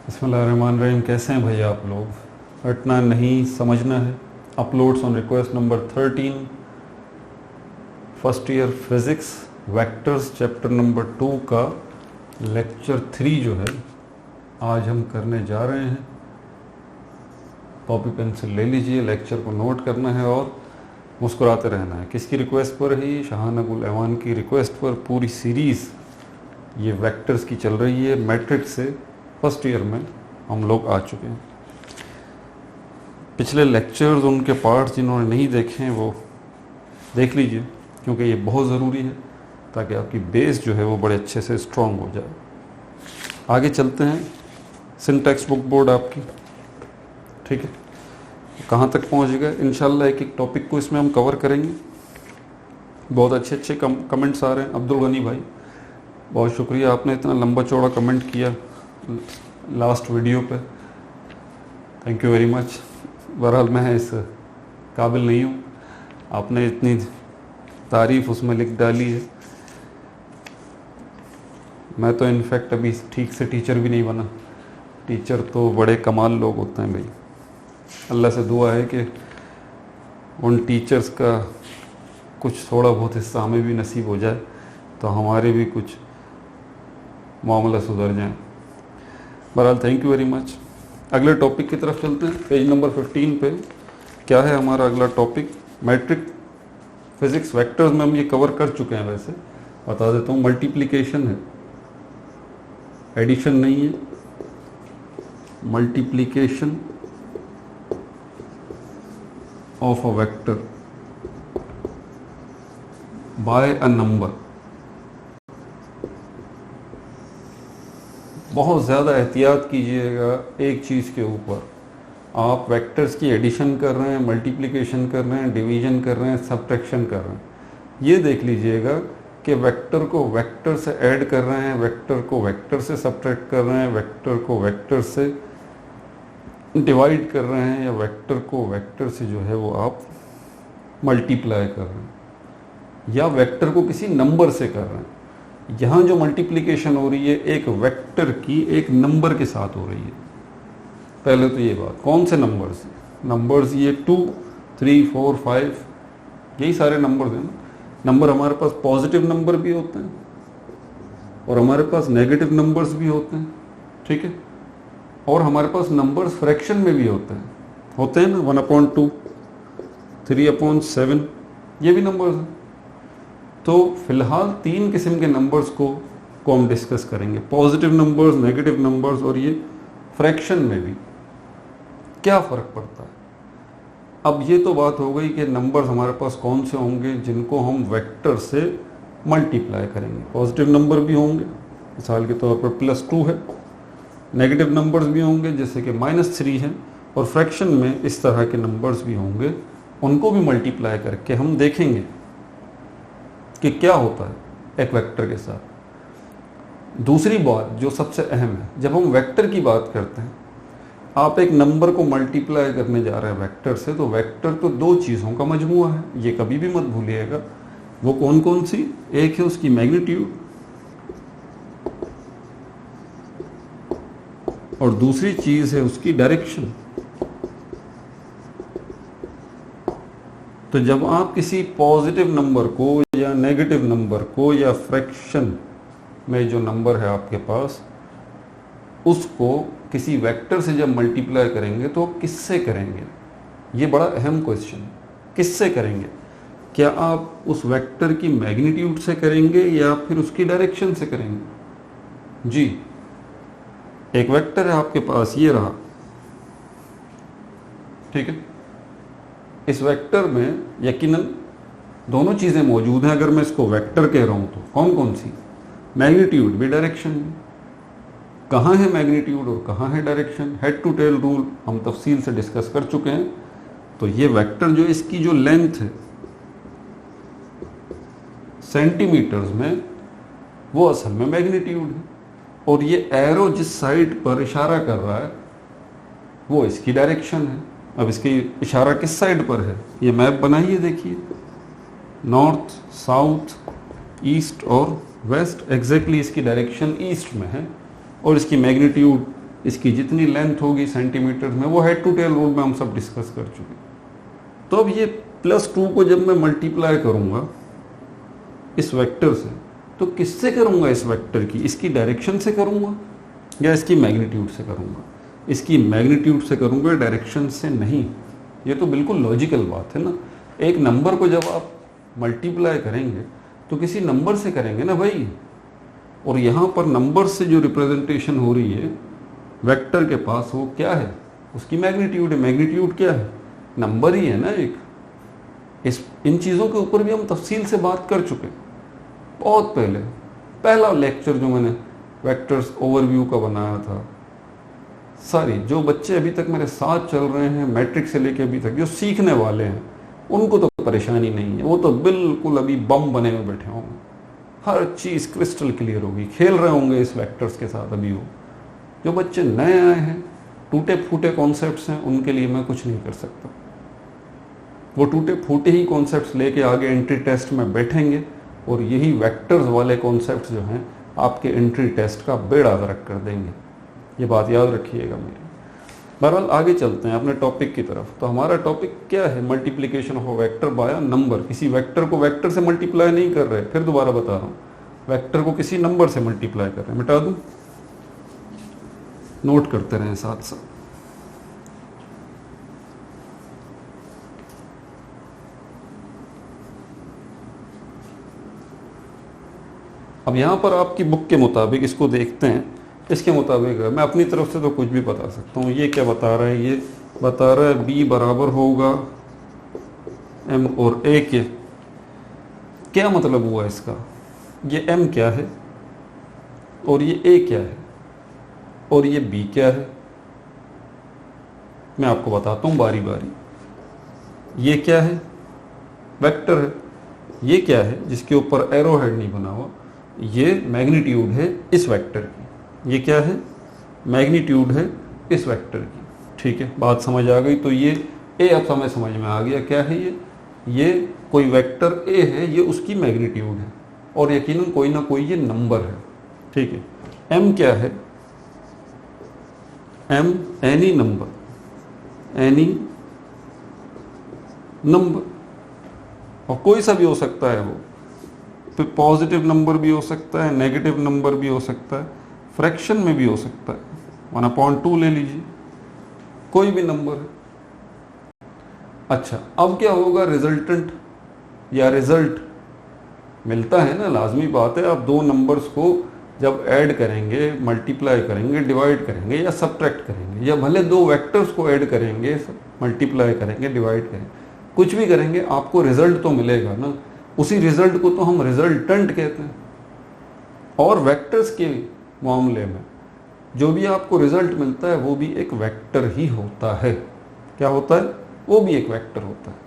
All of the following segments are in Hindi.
बिस्मिल्लाहिर्रहमानिर्रहीम। कैसे हैं भैया आप लोग? हटना नहीं, समझना है। Uploads on request number 13, first year physics vectors chapter number 2 का लेक्चर 3 जो है आज हम करने जा रहे हैं। कॉपी पेंसिल ले लीजिए, लेक्चर को नोट करना है और मुस्कुराते रहना है। किसकी रिक्वेस्ट पर? ही शाहान अबुल ऐवान की रिक्वेस्ट पर पूरी सीरीज़ ये वेक्टर्स की चल रही है। मैट्रिक्स से फर्स्ट ईयर में हम लोग आ चुके हैं। पिछले लेक्चर्स उनके पार्ट्स जिन्होंने नहीं देखे हैं वो देख लीजिए, क्योंकि ये बहुत ज़रूरी है ताकि आपकी बेस जो है वो बड़े अच्छे से स्ट्रॉन्ग हो जाए। आगे चलते हैं। सिंटैक्स बुक बोर्ड आपकी ठीक है, कहाँ तक पहुँच गए? इंशाल्लाह एक एक टॉपिक को इसमें हम कवर करेंगे। बहुत अच्छे अच्छे कमेंट्स आ रहे हैं। अब्दुल गनी भाई, बहुत शुक्रिया, आपने इतना लंबा चौड़ा कमेंट किया लास्ट वीडियो पे, थैंक यू वेरी मच। बहरहाल मैं इस काबिल नहीं हूँ, आपने इतनी तारीफ़ उसमें लिख डाली है। मैं तो इनफैक्ट अभी ठीक से टीचर भी नहीं बना। टीचर तो बड़े कमाल लोग होते हैं भाई। अल्लाह से दुआ है कि उन टीचर्स का कुछ थोड़ा बहुत हिस्सा हमें भी नसीब हो जाए तो हमारे भी कुछ मामला सुधर जाए। बहरहाल थैंक यू वेरी मच। अगले टॉपिक की तरफ चलते हैं। पेज नंबर 15 पे क्या है हमारा अगला टॉपिक? मैट्रिक फिज़िक्स वेक्टर्स में हम ये कवर कर चुके हैं। वैसे बता देता हूँ, मल्टीप्लिकेशन है, एडिशन नहीं है। Multiplication of a vector by a number. बहुत ज़्यादा एहतियात कीजिएगा एक चीज़ के ऊपर। आप वेक्टर्स की एडिशन कर रहे हैं, मल्टीप्लिकेशन कर रहे हैं, डिवीजन कर रहे हैं, सब्ट्रैक्शन कर रहे हैं, ये देख लीजिएगा कि वेक्टर को वेक्टर से ऐड कर रहे हैं, वेक्टर को वेक्टर से सब्ट्रैक्ट कर रहे हैं, वेक्टर को वेक्टर से डिवाइड कर रहे हैं, या वेक्टर को वेक्टर से जो है वो आप मल्टीप्लाई कर रहे हैं, या वेक्टर को किसी नंबर से कर रहे हैं। यहाँ जो मल्टीप्लिकेशन हो रही है एक वेक्टर की एक नंबर के साथ हो रही है। पहले तो ये बात, कौन से नंबर्स? नंबर्स ये 2, 3, 4, 5 यही सारे नंबर्स हैं। नंबर हमारे पास पॉजिटिव नंबर भी होते हैं और हमारे पास नेगेटिव नंबर्स भी होते हैं, ठीक है। और हमारे पास नंबर्स फ्रैक्शन में भी होते हैं ना, 1/2, 3/7, ये भी नंबर्स हैं। तो फिलहाल 3 किस्म के नंबर्स को हम डिस्कस करेंगे, पॉजिटिव नंबर्स, नेगेटिव नंबर्स और ये फ्रैक्शन में भी क्या फ़र्क पड़ता है। अब ये तो बात हो गई कि नंबर्स हमारे पास कौन से होंगे जिनको हम वेक्टर से मल्टीप्लाई करेंगे। पॉजिटिव नंबर भी होंगे, मिसाल के तौर पर +2 है। नेगेटिव नंबर्स भी होंगे जैसे कि -3 है। और फ्रैक्शन में इस तरह के नंबर्स भी होंगे, उनको भी मल्टीप्लाई करके हम देखेंगे कि क्या होता है एक वेक्टर के साथ। दूसरी बात जो सबसे अहम है, जब हम वेक्टर की बात करते हैं, आप एक नंबर को मल्टीप्लाई करने जा रहे हैं वेक्टर से, तो वेक्टर तो 2 चीज़ों का मजमूआ है, ये कभी भी मत भूलिएगा। वो कौन कौन सी? एक है उसकी मैग्नीट्यूड और दूसरी चीज़ है उसकी डायरेक्शन। तो जब आप किसी पॉजिटिव नंबर को या नेगेटिव नंबर को या फ्रैक्शन में जो नंबर है आपके पास, उसको किसी वेक्टर से जब मल्टीप्लाई करेंगे तो किससे करेंगे? ये बड़ा अहम क्वेश्चन है। किससे करेंगे? क्या आप उस वेक्टर की मैग्नीट्यूड से करेंगे या फिर उसकी डायरेक्शन से करेंगे? जी, एक वेक्टर है आपके पास, ये रहा, ठीक है। इस वेक्टर में यकीनन दोनों चीज़ें मौजूद हैं। अगर मैं इसको वेक्टर कह रहा हूँ तो कौन कौन सी? मैग्नीट्यूड भी, डायरेक्शन भी। कहाँ है मैग्नीट्यूड और कहाँ है direction? Head to tail rule हम तफसील से डिस्कस कर चुके हैं। तो ये वेक्टर जो इसकी जो लेंथ है सेंटीमीटर्स में, वो असल में मैग्नीट्यूड है। और ये एरो जिस साइड पर इशारा कर रहा है वो इसकी डायरेक्शन है। अब इसकी इशारा किस साइड पर है? ये मैप बनाइए, देखिए, नॉर्थ, साउथ, ईस्ट और वेस्ट। एग्जैक्टली इसकी डायरेक्शन ईस्ट में है और इसकी मैग्नीट्यूड इसकी जितनी लेंथ होगी सेंटीमीटर में वो हेड टू टेल रूल में हम सब डिस्कस कर चुके। तो अब ये +2 को जब मैं मल्टीप्लाई करूंगा इस वेक्टर से, तो किससे करूंगा? इस वेक्टर की, इसकी डायरेक्शन से करूंगा या इसकी मैग्नीट्यूड से करूंगा? इसकी मैग्नीट्यूड से करूंगा, डायरेक्शन से नहीं। ये तो बिल्कुल लॉजिकल बात है ना। एक नंबर को जब आप मल्टीप्लाई करेंगे तो किसी नंबर से करेंगे ना भाई। और यहाँ पर नंबर से जो रिप्रेजेंटेशन हो रही है वेक्टर के पास, वो क्या है? उसकी मैग्नीट्यूड है। मैग्नीट्यूड क्या है? नंबर ही है ना एक। इन चीज़ों के ऊपर भी हम तफसील से बात कर चुके बहुत पहले। पहला लेक्चर जो मैंने वेक्टर्स ओवरव्यू का बनाया था, सारी जो बच्चे अभी तक मेरे साथ चल रहे हैं मैट्रिक से लेके अभी तक, जो सीखने वाले हैं, उनको तो परेशानी नहीं है। वो तो बिल्कुल अभी बम बने हुए बैठे होंगे, हर चीज़ क्रिस्टल क्लियर होगी, खेल रहे होंगे इस वेक्टर्स के साथ अभी। वो जो बच्चे नए आए हैं, टूटे फूटे कॉन्सेप्ट्स हैं, उनके लिए मैं कुछ नहीं कर सकता। वो टूटे फूटे ही कॉन्सेप्ट्स लेके आगे एंट्री टेस्ट में बैठेंगे और यही वेक्टर्स वाले कॉन्सेप्ट्स जो हैं आपके एंट्री टेस्ट का बेड़ा गर्क कर देंगे। ये बात याद रखिएगा मेरी। बहरहाल आगे चलते हैं अपने टॉपिक की तरफ। तो हमारा टॉपिक क्या है? Multiplication of vector by number. किसी वेक्टर को वेक्टर से मल्टीप्लाई नहीं कर रहे, फिर दोबारा बता रहा हूँ, वेक्टर को किसी नंबर से मल्टीप्लाई कर रहे हैं। मिटा दूँ, नोट करते रहें साथ साथ। अब यहाँ पर आपकी बुक के मुताबिक इसको देखते हैं। इसके मुताबिक मैं अपनी तरफ से तो कुछ भी बता सकता हूँ। ये क्या बता रहा है? ये बता रहा है b बराबर होगा m और a के। क्या मतलब हुआ इसका? ये m क्या है और ये a क्या है और ये b क्या है? मैं आपको बताता हूँ बारी बारी। ये क्या है? वेक्टर है। ये क्या है जिसके ऊपर एरो हेड नहीं बना हुआ? ये मैग्नीट्यूड है इस वेक्टर की। ये क्या है? मैग्नीट्यूड है इस वेक्टर की। ठीक है, बात समझ आ गई। तो ये ए अब समय समझ में आ गया क्या है ये कोई वेक्टर ए है, ये उसकी मैग्नीट्यूड है और यकीनन कोई ना कोई ये नंबर है। ठीक है, एम क्या है? M any number, any number, और कोई सा भी हो सकता है। वो फिर पॉजिटिव नंबर भी हो सकता है, नेगेटिव नंबर भी हो सकता है, फ्रैक्शन में भी हो सकता है। 1/2 ले लीजिए, कोई भी नंबर है। अच्छा, अब क्या होगा? रिजल्टेंट या रिजल्ट मिलता है ना, लाजमी बात है। आप दो नंबर्स को जब ऐड करेंगे, मल्टीप्लाई करेंगे, डिवाइड करेंगे या सब्ट्रैक्ट करेंगे, या भले दो वेक्टर्स को ऐड करेंगे, मल्टीप्लाई करेंगे, डिवाइड करेंगे, कुछ भी करेंगे, आपको रिजल्ट तो मिलेगा ना। उसी रिजल्ट को तो हम रिजल्टेंट कहते हैं। और वेक्टर्स के मामले में जो भी आपको रिजल्ट मिलता है वो भी एक वेक्टर ही होता है। क्या होता है? वो भी एक वेक्टर होता है।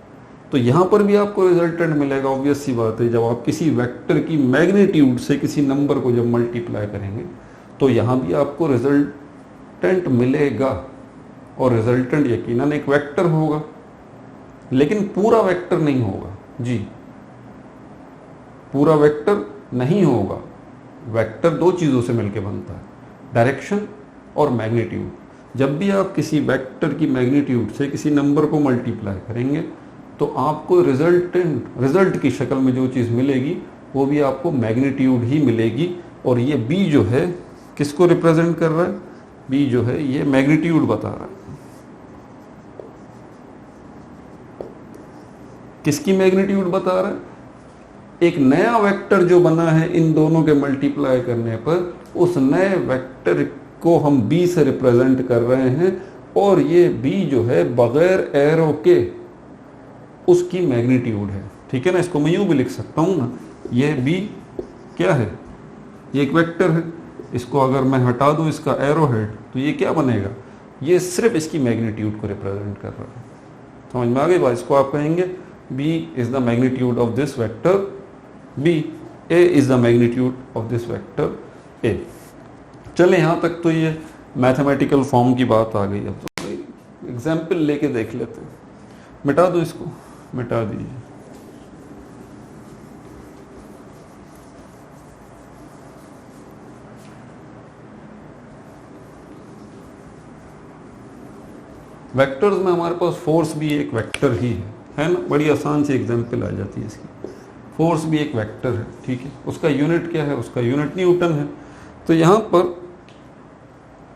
तो यहाँ पर भी आपको रिजल्टेंट मिलेगा। ऑब्वियस सी बात है, जब आप किसी वेक्टर की मैग्नीट्यूड से किसी नंबर को जब मल्टीप्लाई करेंगे तो यहाँ भी आपको रिजल्टेंट मिलेगा। और रिजल्टेंट यकीनन एक वेक्टर होगा, लेकिन पूरा वेक्टर नहीं होगा जी, पूरा वेक्टर नहीं होगा। वेक्टर दो चीज़ों से मिलकर बनता है, डायरेक्शन और मैग्नीट्यूड। जब भी आप किसी वेक्टर की मैग्नीट्यूड से किसी नंबर को मल्टीप्लाई करेंगे तो आपको रिजल्ट की शक्ल में जो चीज़ मिलेगी वो भी आपको मैग्नीट्यूड ही मिलेगी। और ये b जो है किसको रिप्रेजेंट कर रहा है? b जो है ये मैग्नीट्यूड बता रहा है। किसकी मैग्नीट्यूड बता रहा है? एक नया वेक्टर जो बना है इन दोनों के मल्टीप्लाई करने पर, उस नए वेक्टर को हम b से रिप्रेजेंट कर रहे हैं। और ये b जो है बगैर एरो के उसकी मैग्नीट्यूड है। ठीक है ना, इसको मैं यूं भी लिख सकता हूं ना, ये b क्या है? ये एक वेक्टर है। इसको अगर मैं हटा दूं इसका एरो हेड तो ये क्या बनेगा? ये सिर्फ इसकी मैग्नीट्यूड को रिप्रेजेंट कर रहा है। समझ में आ गई बात? इसको आप कहेंगे b is the magnitude of this vector b, a is the magnitude of this vector a। चले यहाँ तक तो ये मैथमेटिकल फॉर्म की बात आ गई। अब तो एग्जाम्पल लेके देख लेते हैं। मिटा दो इसको, मिटा दीजिए। वेक्टर्स में हमारे पास फोर्स भी एक वेक्टर ही है ना। बड़ी आसान सी एग्जांपल आ जाती है इसकी। फोर्स भी एक वेक्टर है, ठीक है। उसका यूनिट क्या है? उसका यूनिट न्यूटन है। तो यहाँ पर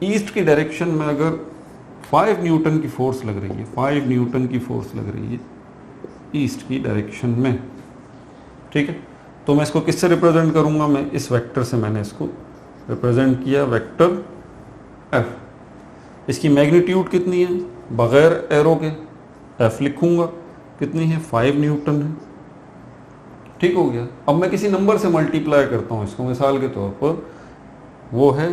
ईस्ट की डायरेक्शन में अगर 5 न्यूटन की फोर्स लग रही है, 5 न्यूटन की फोर्स लग रही है ईस्ट की डायरेक्शन में, ठीक है, तो मैं इसको किससे रिप्रेजेंट करूंगा? मैं इस वेक्टर से मैंने इसको रिप्रेजेंट किया, वेक्टर एफ। इसकी मैग्नीट्यूड कितनी है? बगैर एरो के एफ लिखूंगा, कितनी है? 5 न्यूटन है, ठीक हो गया। अब मैं किसी नंबर से मल्टीप्लाई करता हूं इसको, मिसाल के तौर पर वो है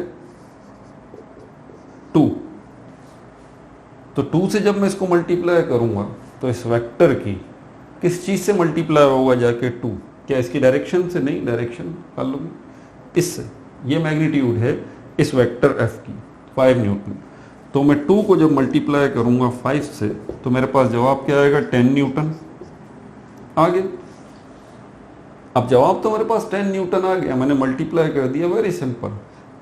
2। तो 2 से जब मैं इसको मल्टीप्लाई करूंगा तो इस वेक्टर की किस चीज से मल्टीप्लाई होगा जाके? 2। क्या इसकी डायरेक्शन से? नहीं, डायरेक्शन कर लूँगी इससे। ये मैग्नीट्यूड है इस वेक्टर एफ की 5 न्यूटन। तो मैं 2 को जब मल्टीप्लाई करूंगा 5 से तो मेरे पास जवाब क्या आएगा? 10 न्यूटन आ गया। अब जवाब तो मेरे पास 10 न्यूटन आ गया, मैंने मल्टीप्लाई कर दिया, वेरी सिंपल।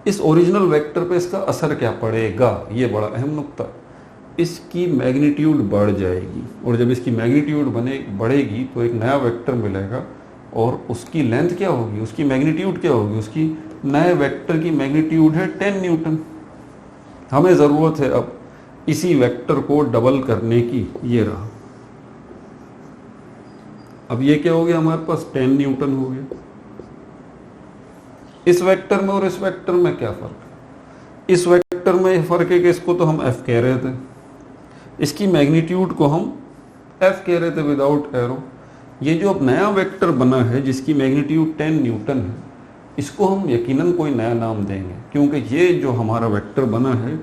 इस ओरिजिनल वेक्टर पे इसका असर क्या पड़ेगा? ये बड़ा अहम नुक्ता। इसकी मैग्नीट्यूड बढ़ जाएगी, और जब इसकी मैग्नीट्यूड बढ़ेगी तो एक नया वेक्टर मिलेगा, और उसकी लेंथ क्या होगी? उसकी मैग्नीट्यूड क्या होगी? उसकी नए वेक्टर की मैग्नीट्यूड है 10 न्यूटन। हमें ज़रूरत है अब इसी वेक्टर को डबल करने की। ये रहा। अब ये क्या हो गया? हमारे पास 10 न्यूटन हो गया। इस वेक्टर में और इस वेक्टर में क्या फ़र्क है? इस वेक्टर में फ़र्क है कि इसको तो हम एफ कह रहे थे, इसकी मैग्नीट्यूड को हम एफ कह रहे थे विदाउट एरो। ये जो अब नया वेक्टर बना है जिसकी मैग्नीट्यूड 10 न्यूटन है, इसको हम यकीनन कोई नया नाम देंगे, क्योंकि ये जो हमारा वेक्टर बना है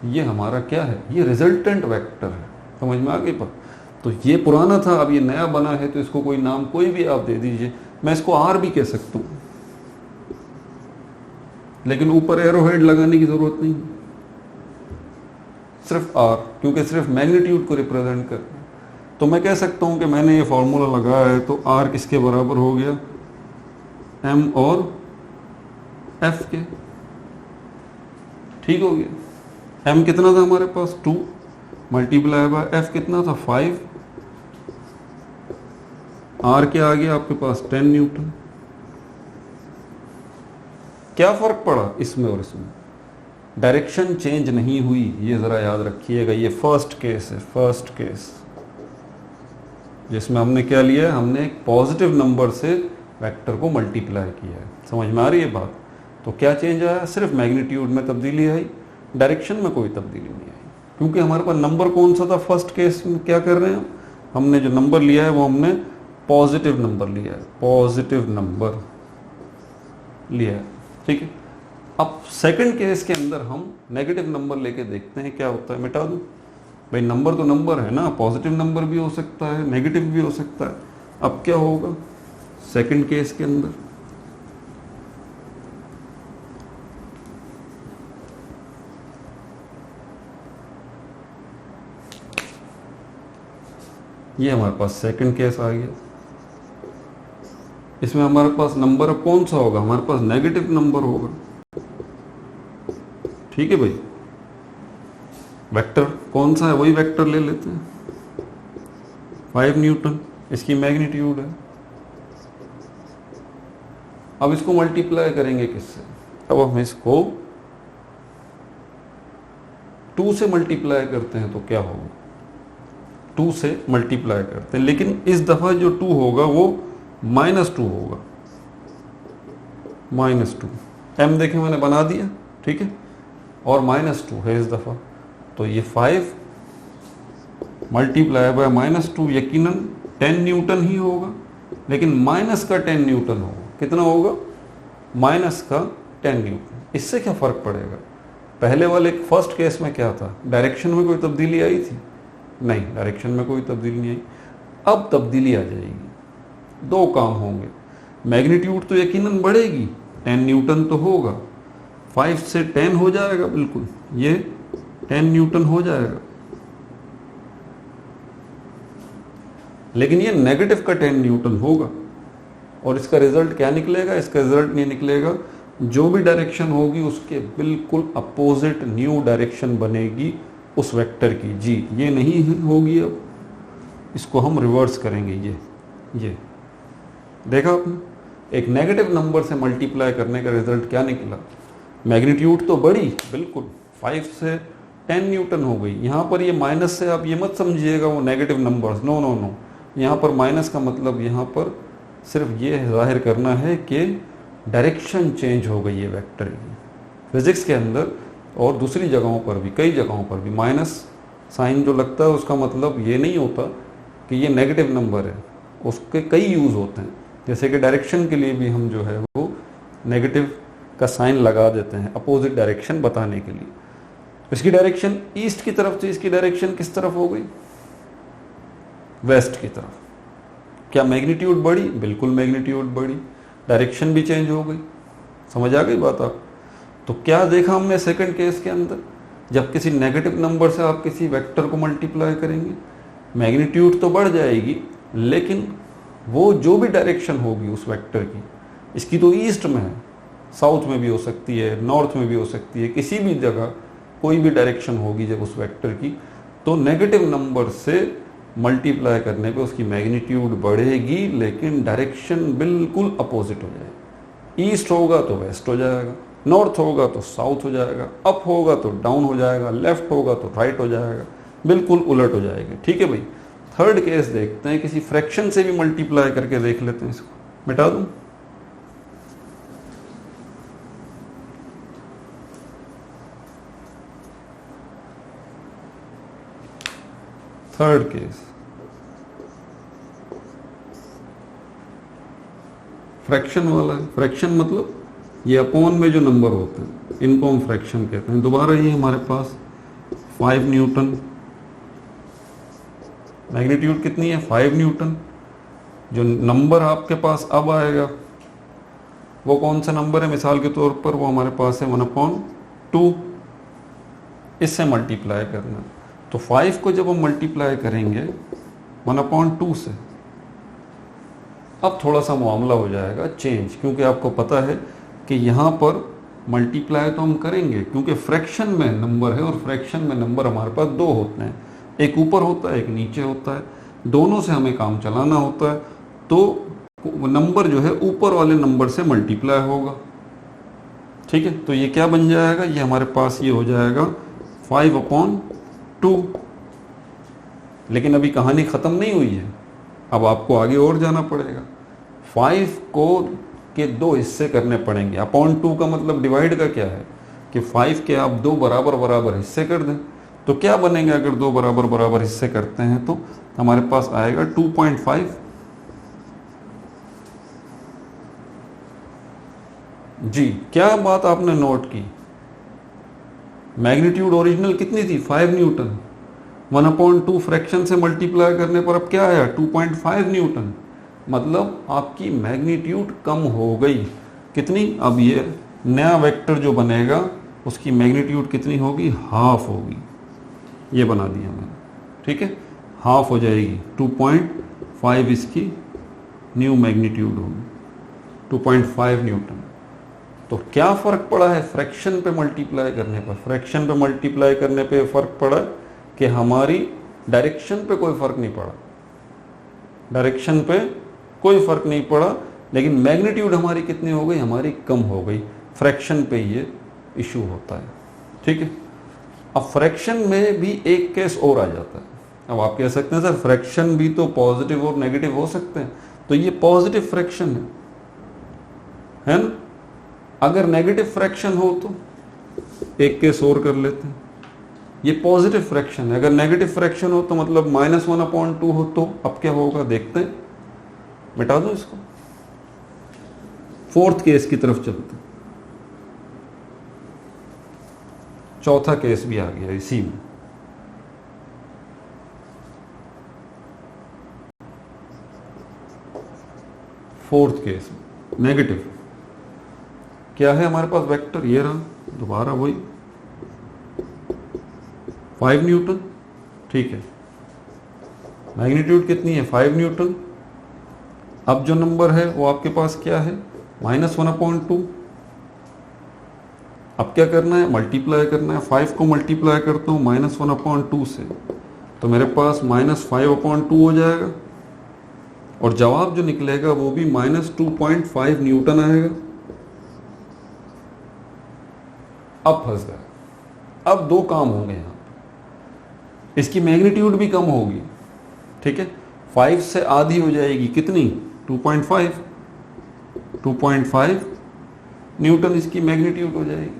ये हमारा क्या है? ये रिजल्टेंट वेक्टर है। समझ में आ गई बात? तो ये पुराना था, अब ये नया बना है, तो इसको कोई नाम कोई भी आप दे दीजिए। मैं इसको आर भी कह सकता हूँ, लेकिन ऊपर एरो हेड लगाने की जरूरत नहीं, सिर्फ आर, क्योंकि सिर्फ मैग्नीट्यूड को रिप्रेजेंट कर। तो मैं कह सकता हूं कि मैंने ये फॉर्मूला लगाया है, तो आर किसके बराबर हो गया? एम और एफ के, ठीक हो गया। एम कितना था हमारे पास? 2 मल्टीप्लाई बाय एफ कितना था? 5। आर क्या आ गया आपके पास? 10 न्यूटन। क्या फर्क पड़ा इसमें और इसमें? डायरेक्शन चेंज नहीं हुई, ये जरा याद रखिएगा। ये फर्स्ट केस है, फर्स्ट केस, जिसमें हमने क्या लिया है? हमने एक पॉजिटिव नंबर से वेक्टर को मल्टीप्लाई किया है। समझ में आ रही है बात? तो क्या चेंज आया? सिर्फ मैग्नीट्यूड में तब्दीली आई, डायरेक्शन में कोई तब्दीली नहीं आई, क्योंकि हमारे पास नंबर कौन सा था? फर्स्ट केस में क्या कर रहे हैं हमने जो नंबर लिया है वो हमने पॉजिटिव नंबर लिया है, पॉजिटिव नंबर लिया है, ठीक है। अब सेकंड केस के अंदर हम नेगेटिव नंबर लेके देखते हैं क्या होता है। मिटा दूं भाई, नंबर तो नंबर है ना, पॉजिटिव नंबर भी हो सकता है, नेगेटिव भी हो सकता है। अब क्या होगा सेकंड केस के अंदर? ये हमारे पास सेकंड केस आ गया। इसमें हमारे पास नंबर कौन सा होगा? हमारे पास नेगेटिव नंबर होगा, ठीक है भाई। वेक्टर कौन सा है? वही वेक्टर ले लेते हैं, 5 न्यूटन इसकी मैग्नीट्यूड है। अब इसको मल्टीप्लाई करेंगे किससे? अब हम इसको 2 से मल्टीप्लाई करते हैं तो क्या होगा? 2 से मल्टीप्लाई करते हैं, लेकिन इस दफा जो 2 होगा वो -2 होगा, -2। m देखें मैंने बना दिया, ठीक है, और -2 है इस दफा। तो ये 5 मल्टीप्लाई बाय -2 यकीनन 10 न्यूटन ही होगा, लेकिन माइनस का 10 न्यूटन होगा। कितना होगा? माइनस का 10 न्यूटन। इससे क्या फर्क पड़ेगा? पहले वाले फर्स्ट केस में क्या था? डायरेक्शन में कोई तब्दीली आई थी? नहीं, डायरेक्शन में कोई तब्दीली नहीं आई। अब तब्दीली आ जाएगी, 2 काम होंगे। मैग्नीट्यूड तो यकीनन बढ़ेगी, 10 न्यूटन तो होगा, 5 से 10 हो जाएगा, बिल्कुल ये 10 न्यूटन हो जाएगा। लेकिन ये नेगेटिव का 10 न्यूटन होगा, और इसका रिजल्ट क्या निकलेगा? इसका रिजल्ट नहीं निकलेगा, जो भी डायरेक्शन होगी उसके बिल्कुल अपोजिट न्यू डायरेक्शन बनेगी उस वेक्टर की। जी ये नहीं होगी, अब इसको हम रिवर्स करेंगे। ये देखा आपने, एक नेगेटिव नंबर से मल्टीप्लाई करने का रिजल्ट क्या निकला, मैग्नीट्यूड तो बढ़ी बिल्कुल, 5 से 10 न्यूटन हो गई। यहाँ पर ये माइनस से आप ये मत समझिएगा वो negative numbers, no no no, यहाँ पर माइनस का मतलब यहाँ पर सिर्फ ये जाहिर करना है कि डायरेक्शन चेंज हो गई है वेक्टर की। फिजिक्स के अंदर और दूसरी जगहों पर भी, कई जगहों पर भी माइनस साइन जो लगता है उसका मतलब ये नहीं होता कि ये नेगेटिव नंबर है, उसके कई यूज़ होते हैं। जैसे कि डायरेक्शन के लिए भी हम जो है वो नेगेटिव का साइन लगा देते हैं अपोजिट डायरेक्शन बताने के लिए। इसकी डायरेक्शन ईस्ट की तरफ थी, इसकी डायरेक्शन किस तरफ हो गई, वेस्ट की तरफ। क्या मैग्नीट्यूड बढ़ी, बिल्कुल मैग्नीट्यूड बढ़ी, डायरेक्शन भी चेंज हो गई। समझ आ गई बात आप? तो क्या देखा हमने सेकंड केस के अंदर, जब किसी नेगेटिव नंबर से आप किसी वेक्टर को मल्टीप्लाई करेंगे, मैग्नीट्यूड तो बढ़ जाएगी लेकिन वो जो भी डायरेक्शन होगी उस वेक्टर की, इसकी तो ईस्ट में है, साउथ में भी हो सकती है, नॉर्थ में भी हो सकती है, किसी भी जगह कोई भी डायरेक्शन होगी जब उस वेक्टर की, तो नेगेटिव नंबर से मल्टीप्लाई करने पे उसकी मैग्नीट्यूड बढ़ेगी लेकिन डायरेक्शन बिल्कुल अपोजिट हो जाएगी। ईस्ट होगा तो वेस्ट हो जाएगा, नॉर्थ होगा तो साउथ हो जाएगा, अप होगा तो डाउन हो जाएगा, लेफ्ट होगा तो राइट हो जाएगा, बिल्कुल उलट हो जाएगा। ठीक है भाई। थर्ड केस देखते हैं, किसी फ्रैक्शन से भी मल्टीप्लाई करके देख लेते हैं। इसको मिटा दूं, थर्ड केस फ्रैक्शन वाला है। फ्रैक्शन मतलब ये अपॉन में जो नंबर होते हैं इनको हम फ्रैक्शन कहते हैं। दोबारा ये हमारे पास 5 न्यूटन, मैग्नीट्यूड कितनी है 5 न्यूटन। जो नंबर आपके पास अब आएगा वो कौन सा नंबर है, मिसाल के तौर पर वो हमारे पास है 1/2, इससे मल्टीप्लाई करना। तो 5 को जब हम मल्टीप्लाई करेंगे 1/2 से, अब थोड़ा सा मामला हो जाएगा चेंज, क्योंकि आपको पता है कि यहाँ पर मल्टीप्लाई तो हम करेंगे क्योंकि फ्रैक्शन में नंबर है और फ्रैक्शन में नंबर हमारे पास 2 होते हैं, एक ऊपर होता है एक नीचे होता है, दोनों से हमें काम चलाना होता है। तो नंबर जो है ऊपर वाले नंबर से मल्टीप्लाई होगा। ठीक है, तो ये क्या बन जाएगा, ये हमारे पास ये हो जाएगा 5/2। लेकिन अभी कहानी ख़त्म नहीं हुई है, अब आपको आगे और जाना पड़ेगा। 5 को के 2 हिस्से करने पड़ेंगे। अपॉन 2 का मतलब डिवाइड का क्या है कि 5 के आप 2 बराबर बराबर हिस्से कर दें। तो क्या बनेगा अगर 2 बराबर बराबर हिस्से करते हैं, तो हमारे पास आएगा 2.5। जी क्या बात आपने नोट की, मैग्नीट्यूड ओरिजिनल कितनी थी 5 न्यूटन, 1/2 फ्रैक्शन से मल्टीप्लाई करने पर अब क्या आया 2.5 न्यूटन। मतलब आपकी मैग्नीट्यूड कम हो गई कितनी, अब ये नया वेक्टर जो बनेगा उसकी मैग्नीट्यूड कितनी होगी, हाफ होगी। ये बना दिया मैंने, ठीक है, हाफ हो जाएगी, 2.5 इसकी न्यू मैग्नीट्यूड होगी, 2.5 न्यूटन। तो क्या फ़र्क पड़ा है फ्रैक्शन पे मल्टीप्लाई करने पर, फ्रैक्शन पे मल्टीप्लाई करने पे फ़र्क पड़ा कि हमारी डायरेक्शन पे कोई फ़र्क नहीं पड़ा, डायरेक्शन पे कोई फ़र्क नहीं पड़ा, लेकिन मैग्नीट्यूड हमारी कितनी हो गई, हमारी कम हो गई। फ्रैक्शन पे ये इशू होता है। ठीक है, अब फ्रैक्शन में भी एक केस और आ जाता है। अब आप कह सकते हैं सर फ्रैक्शन भी तो पॉजिटिव और नेगेटिव हो सकते हैं, तो ये पॉजिटिव फ्रैक्शन है ना। अगर नेगेटिव फ्रैक्शन हो तो एक केस और कर लेते हैं, ये पॉजिटिव फ्रैक्शन है। अगर नेगेटिव फ्रैक्शन हो तो मतलब -1/2 हो, तो अब क्या होगा देखते हैं, मिटा दो इसको। फोर्थ केस की तरफ चलते हैं, चौथा केस भी आ गया इसी में। फोर्थ केस नेगेटिव क्या है हमारे पास वेक्टर, ये रहा, दोबारा वही 5 न्यूटन। ठीक है, मैग्नीट्यूड कितनी है 5 न्यूटन। अब जो नंबर है वो आपके पास क्या है -1/2। अब क्या करना है, मल्टीप्लाई करना है। 5 को मल्टीप्लाई करता हूँ -1/2 से, तो मेरे पास -5/2 हो जाएगा, और जवाब जो निकलेगा वो भी -2.5 न्यूटन आएगा। अब फंस गए। अब दो काम होंगे यहाँ पे, इसकी मैग्नीट्यूड भी कम होगी, ठीक है। 5 से आधी हो जाएगी, कितनी, 2.5 न्यूटन इसकी मैग्नीट्यूड हो जाएगी।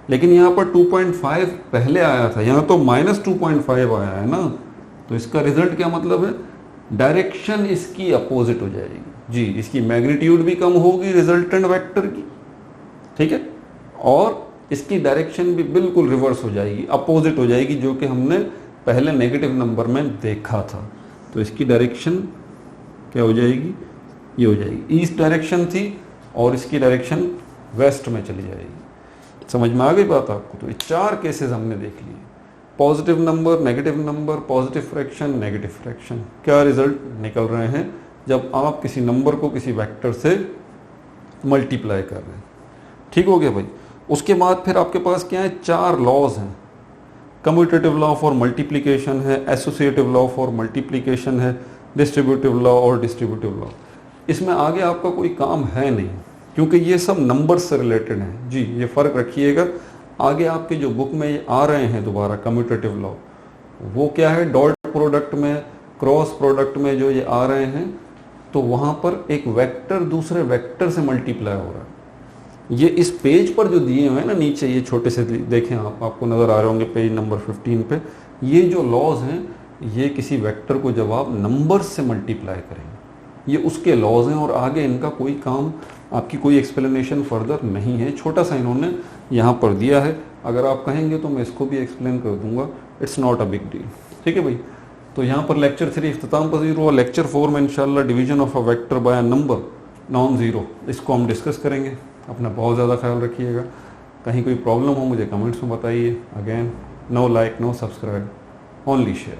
लेकिन यहाँ पर 2.5 पहले आया था, यहाँ तो -2.5 आया है ना, तो इसका रिजल्ट क्या मतलब है, डायरेक्शन इसकी अपोजिट हो जाएगी जी। इसकी मैग्नीट्यूड भी कम होगी रिजल्टेंट वेक्टर की, ठीक है, और इसकी डायरेक्शन भी बिल्कुल रिवर्स हो जाएगी, अपोजिट हो जाएगी, जो कि हमने पहले नेगेटिव नंबर में देखा था। तो इसकी डायरेक्शन क्या हो जाएगी, ये हो जाएगी, ईस्ट डायरेक्शन थी और इसकी डायरेक्शन वेस्ट में चली जाएगी। समझ में आ गई बात आपको। तो ये 4 केसेस हमने देख लिए, positive number, negative number, positive fraction, negative fraction. क्या रिजल्ट निकल रहे हैं जब आप किसी नंबर को किसी वेक्टर से मल्टीप्लाई कर रहे हैं। ठीक हो गया भाई। उसके बाद फिर आपके पास क्या है, 4 लॉज हैं। कम्यूटेटिव लॉ फॉर मल्टीप्लिकेशन है, एसोसिएटिव लॉ फॉर मल्टीप्लिकेशन है, डिस्ट्रीब्यूटिव लॉ और डिस्ट्रीब्यूटिव लॉ। इसमें आगे आपका कोई काम है नहीं, क्योंकि ये सब नंबर से रिलेटेड हैं जी, ये फ़र्क रखिएगा। आगे आपके जो बुक में ये आ रहे हैं दोबारा कम्यूटेटिव लॉ, वो क्या है, डॉट प्रोडक्ट में, क्रॉस प्रोडक्ट में जो ये आ रहे हैं, तो वहाँ पर एक वेक्टर दूसरे वेक्टर से मल्टीप्लाई हो रहा है। ये इस पेज पर जो दिए हुए हैं ना नीचे, ये छोटे से देखें आप, आपको नज़र आ रहे होंगे पेज नंबर 15 पे, ये जो लॉज हैं, ये किसी वेक्टर को जब आप नंबर से मल्टीप्लाई करेंगे, ये उसके लॉज हैं, और आगे इनका कोई काम, आपकी कोई एक्सप्लेनेशन फर्दर नहीं है। छोटा सा इन्होंने यहाँ पर दिया है, अगर आप कहेंगे तो मैं इसको भी एक्सप्लेन कर दूंगा, it's not a big deal. ठीक है भाई। तो यहाँ पर लेक्चर 3 इख्तिताम पजीर हुआ। लेक्चर 4 में इंशाल्लाह division of a vector by a number non zero, इसको हम डिस्कस करेंगे। अपना बहुत ज़्यादा ख्याल रखिएगा। कहीं कोई प्रॉब्लम हो मुझे कमेंट्स में बताइए। Again, no like, no subscribe, only share.